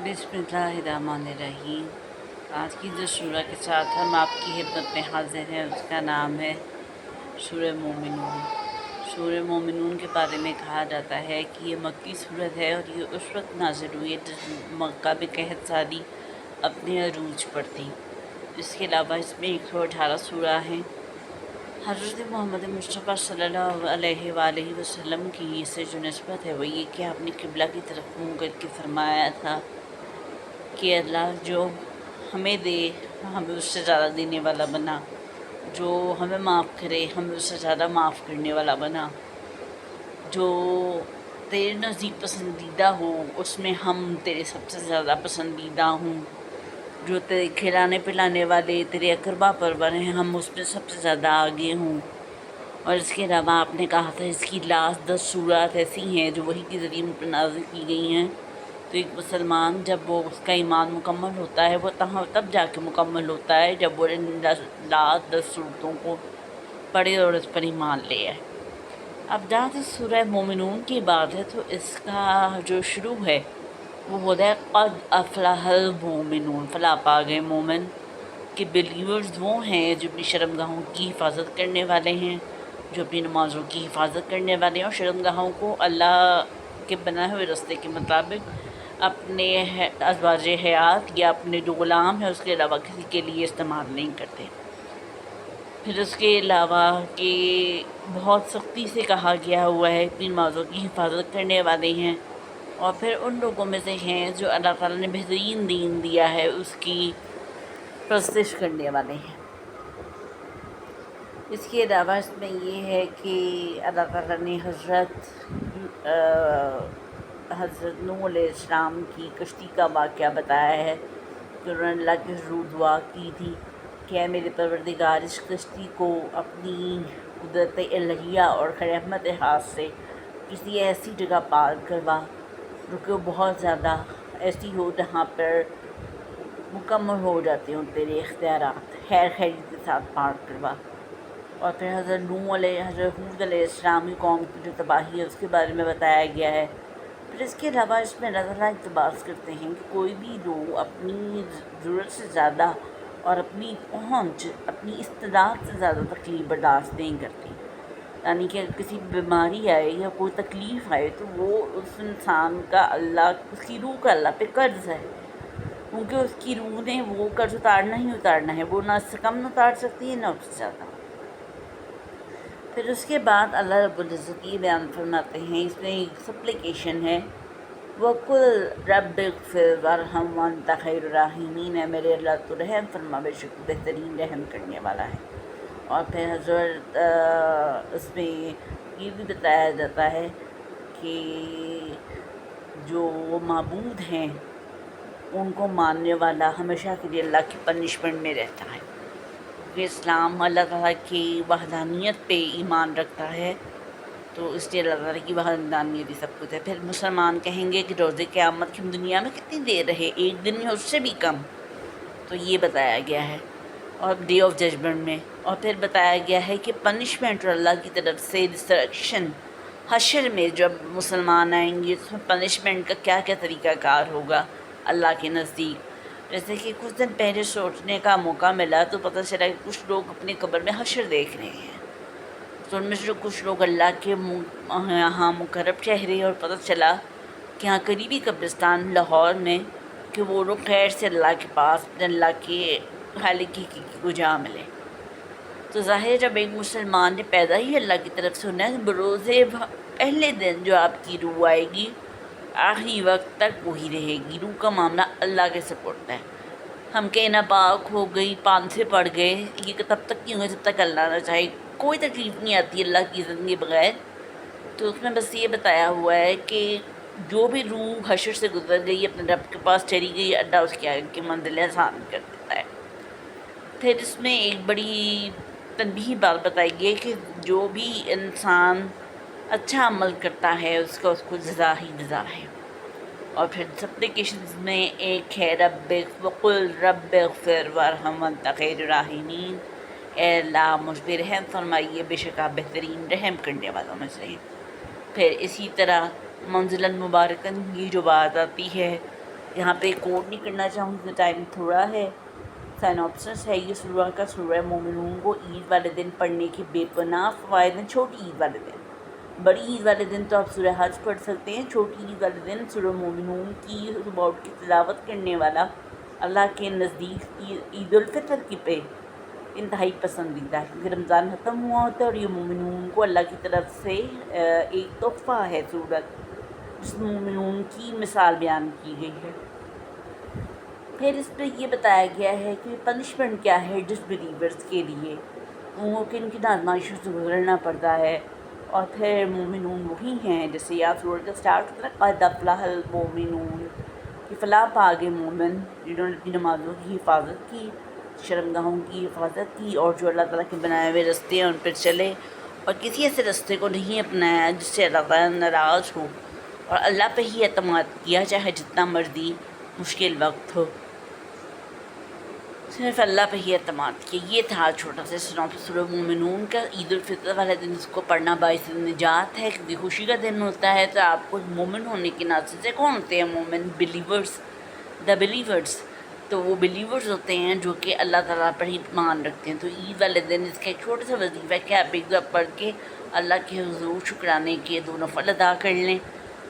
बिस्मिल्लाहिर्रहमानिर्रहीम। आज की जो सूरह के साथ हम आपकी खिदमत में हाजिर हैं उसका नाम है सूरह मोमिनून। सूरह मोमिनून के बारे में कहा जाता है कि ये मक्की सूरत है और ये उस वक्त नाज़िल हुई है जब मक्का में कहत सारी अपने अरूज पर थी। इसके अलावा इसमें 118 सूरा हैं। हज़रत मोहम्मद मुस्तफ़ा सल्लल्लाहु अलैहि वसल्लम की इससे जो निस्बत है वो ये कि आपने किबला की तरफ मुँह करके फरमाया था कि अल्लाह जो हमें दे हमें उससे ज़्यादा देने वाला बना, जो हमें माफ़ करे हमें उससे ज़्यादा माफ़ करने वाला बना, जो तेरे नज़दीक पसंदीदा हो उसमें हम तेरे सबसे ज़्यादा पसंदीदा हूँ, जो तेरे खिलाने पिलाने वाले तेरे अकरबा परवर हैं हम उसमें सबसे ज़्यादा आगे हूँ। और इसके अलावा आपने कहा था इसकी लास्ट 10 सूरत ऐसी हैं जो वही के ज़रिए मुझ पर नाज़िल की गई हैं। तो एक मुसलमान जब वो उसका ईमान मुकम्मल होता है वो तब जाके मुकम्मल होता है जब वो इन लास्ट 10 सूरतों को पढ़े और इस पर ईमान ले आए। अब जहाँ से सूरह मोमिनून की बात है तो इसका जो शुरू है वो होता है क़द अफ़लहल मोमिनून, फला पा गए मोमिन कि बिलीवर्स वो हैं जो अपनी शर्मगाहों की हिफाजत करने वाले हैं, जो अपनी नमाज़ों की हिफाजत करने वाले हैं और शर्मगाहों को अल्लाह के बनाए हुए रास्ते के मुताबिक अपने अज़वाज हयात या अपने जो ग़ुलाम है उसके अलावा किसी के लिए इस्तेमाल नहीं करते। फिर उसके अलावा कि बहुत सख्ती से कहा गया हुआ है अपनी नमाज़ों की हिफाजत करने वाले हैं और फिर उन लोगों में से हैं जो अल्लाह ताला ने बेहतरीन दीन दिया है उसकी परस्तिश करने वाले हैं। इसके अलावा इसमें ये है कि अल्लाह ताला ने हज़रत नूह अलैहिस्सलाम की कश्ती का वाक़या बताया है कि उन्होंने अल्लाह के ज़रूर दुआ की थी कि ऐ मेरे परवरदिगार इस कश्ती को अपनी कुदरत इलाहिया और रहमत हाथ से किसी ऐसी जगह पार करवा जो कि बहुत ज़्यादा ऐसी हो जहाँ पर मुकम्मल हो जाते हों तेरे इख्तियारात, खैर खैरी के साथ पार करवा। और फिर हज़रत हूद अलैहिस्सलाम की कौम की जो तबाही है उसके बारे में बताया गया है। फिर इसके अलावा इसमें अल्लाह ताला इक़्तिबास करते हैं कि कोई भी लोग अपनी ज़रूरत से ज़्यादा और अपनी पहुँच अपनी इस्तिदाद से ज़्यादा तकलीफ़ बर्दाश्त नहीं करती। यानी कि अगर किसी बीमारी आए या कोई तकलीफ़ आए तो वो उस इंसान का अल्लाह उसकी रूह का अल्लाह पे कर्ज़ है, क्योंकि उसकी रूह ने वो कर्ज़ उतारना ही उतारना है, वो ना इससे कम उतार सकती है ना उससे ज़्यादा। फिर उसके बाद अल्लाह रब्बुल इज़्ज़त ये बयान फरमाते हैं, इसमें एक सप्लिकेशन है, वकुल रब्बिग़फिर वरहम वअन्ता खैरुर राहिमीन, है मेरे अल्लाह तो रहम फरमा बेशक बेहतरीन रहम करने वाला है। और फिर हज़रत इसमें ये भी बताया जाता है कि जो माबूद हैं उनको मानने वाला हमेशा के लिए अल्लाह की पनिशमेंट में रहता है। कि इस्लाम अल्लाह ताला की वहदानियत पे ईमान रखता है तो इसलिए अल्लाह ताला की वहदानियत ही सब कुछ है। फिर मुसलमान कहेंगे कि रोज़े क़यामत की दुनिया में कितनी देर रहे, एक दिन या उससे भी कम, तो ये बताया गया है। और डे ऑफ जजमेंट में और फिर बताया गया है कि पनिशमेंट और अल्लाह की तरफ से रिसरेक्शन हशर में जब मुसलमान आएंगे तो पनिशमेंट का क्या क्या तरीक़ाकार होगा अल्लाह के नज़दीक। जैसे कि कुछ दिन पहले सोचने का मौका मिला तो पता चला कि कुछ लोग अपने कब्र में हशर देख रहे हैं, तो उनमें से कुछ लोग अल्लाह के यहाँ मुकर्रब चेहरे और पता चला कि यहाँ करीबी कब्रिस्तान लाहौर में कि वो लोग खैर से अल्लाह के पास अल्लाह के खालिक को जा मिले। तो ज़ाहिर जब एक मुसलमान ने पैदा ही अल्लाह की तरफ से होना है, बरोज़े पहले दिन जो आपकी रूह आएगी आखिरी वक्त तक वही रहेगी। रूह का मामला अल्लाह के सपोर्ट है। हम कहीं नापाक हो गई, पान से पड़ गए, ये तब तक नहीं होगा जब तक अल्लाह ना चाहे। कोई तकलीफ़ नहीं आती अल्लाह की इज़्ज़त के बगैर। तो उसमें बस ये बताया हुआ है कि जो भी रूह हशर से गुजर गई अपने रब के पास चली गई, अल्लाह उसके आगे की मंजिल आसान कर देता है। फिर इसमें एक बड़ी तनबीह बात बताई गई कि जो भी इंसान अच्छा अमल करता है उसको जज़ा ही जज़ा है। और फिर सप्लिकेशंस में एक है वक़ुल रब्बिग़फिर वरहम वअन्ता खैरुर राहिमीन, ए अल्लाह मुझ पे रहम फरमाइए बेशक आप बेहतरीन रहम करने वालों में से। फिर इसी तरह मंज़िलन मुबारकन की जो बात आती है یہاں پہ کوڈ نہیں کرنا چاہوں گی، ٹائم تھوڑا ہے۔ سائنوپسس ہے یہ سورہ کا۔ سورہ مومنون کو عید والے دن پڑھنے کے بے پناہ فوائد ہیں۔ چھوٹی عید والے دن، بڑی عید والے دن تو آپ سورہ حج پڑھ سکتے ہیں، چھوٹی عید والے دن سورہ مومنون کی صبح اٹھ کی تلاوت کرنے والا اللہ کے نزدیک عید الفطر کی پہ انتہائی پسندیدہ ہے، کیونکہ رمضان ختم ہوا ہوتا ہے اور یہ مومنون کو اللہ کی طرف سے ایک تحفہ ہے سورت، جس میں مومنون کی مثال بیان کی گئی ہے۔ پھر اس پہ یہ بتایا گیا ہے کہ پنشمنٹ کیا ہے ڈس بلیورز کے لیے، ان کو کن کن آزمائشوں سے گزرنا پڑتا ہے۔ اور پھر مومنون وہی ہیں جیسے یا سورت کا اسٹارٹ ہوتا ہے قد افلح المومنون، کہ فلاح پا گئے مومن جنہوں نے اپنی نمازوں کی حفاظت کی، شرمگاہوں کی حفاظت کی، اور جو اللہ تعالیٰ کے بنائے ہوئے رستے ہیں ان پر چلے، اور کسی ایسے رستے کو نہیں اپنایا جس سے اللہ تعالیٰ ناراض ہو، اور اللہ پہ ہی اعتماد کیا چاہے جتنا مرضی مشکل وقت ہو، صرف اللہ پہ ہی اعتماد کیا۔ یہ تھا چھوٹا سا سنوپس سورہ مومنون کا۔ عید الفطر والے دن اس کو پڑھنا باعث نجات ہے، کیونکہ خوشی کا دن ہوتا ہے، تو آپ کو مومن ہونے کے ناطے سے کون ہوتے ہیں مومن؟ Believers, the believers. تو وہ بلیورز ہوتے ہیں جو کہ اللہ تعالیٰ پر ہی ایمان رکھتے ہیں۔ تو عید والے دن اس کا ایک چھوٹا سا وظیفہ ہے کہ آپ ایک دعا پڑھ کے اللہ کے حضور شکرانے کے 2 نفل ادا کر لیں،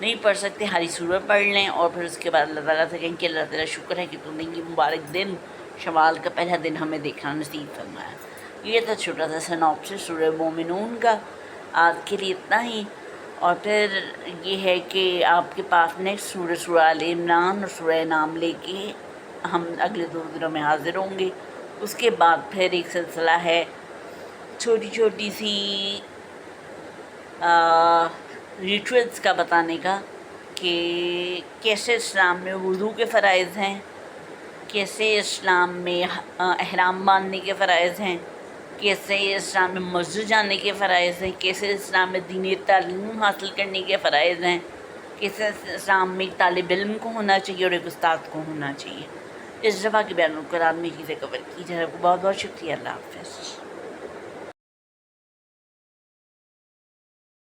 نہیں پڑھ سکتے ہاری سورہ پڑھ لیں، اور پھر اس کے بعد اللہ تعالیٰ سے کہیں کہ اللہ تعالیٰ شکر ہے کہ تم نے یہ مبارک دن شوال کا پہلا دن ہمیں دیکھنا نصیب فرمایا۔ یہ تھا چھوٹا سا سنوپسس سورہ مومنون کا۔ آج کے لیے اتنا ہی، اور پھر یہ ہے کہ آپ کے پاس نیکسٹ سورہ آل عمران اور سورہ انعام لے کے ہم اگلے 2 دنوں میں حاضر ہوں گے۔ اس کے بعد پھر ایک سلسلہ ہے چھوٹی چھوٹی سی ریچولز کا بتانے کا، کہ کیسے اسلام میں وضو کے فرائض ہیں، کیسے اسلام میں احرام باندھنے کے فرائض ہیں، کیسے اسلام میں مسجد جانے کے فرائض ہیں، کیسے اسلام میں دینی تعلیم حاصل کرنے کے فرائض ہیں، کیسے اسلام میں ایک طالب علم کو ہونا چاہیے اور ایک استاد کو ہونا چاہیے۔ اس دفعہ کے بیان القرآن میں چیزیں کور کی جائے۔ بہت بہت شکریہ۔ اللہ حافظ۔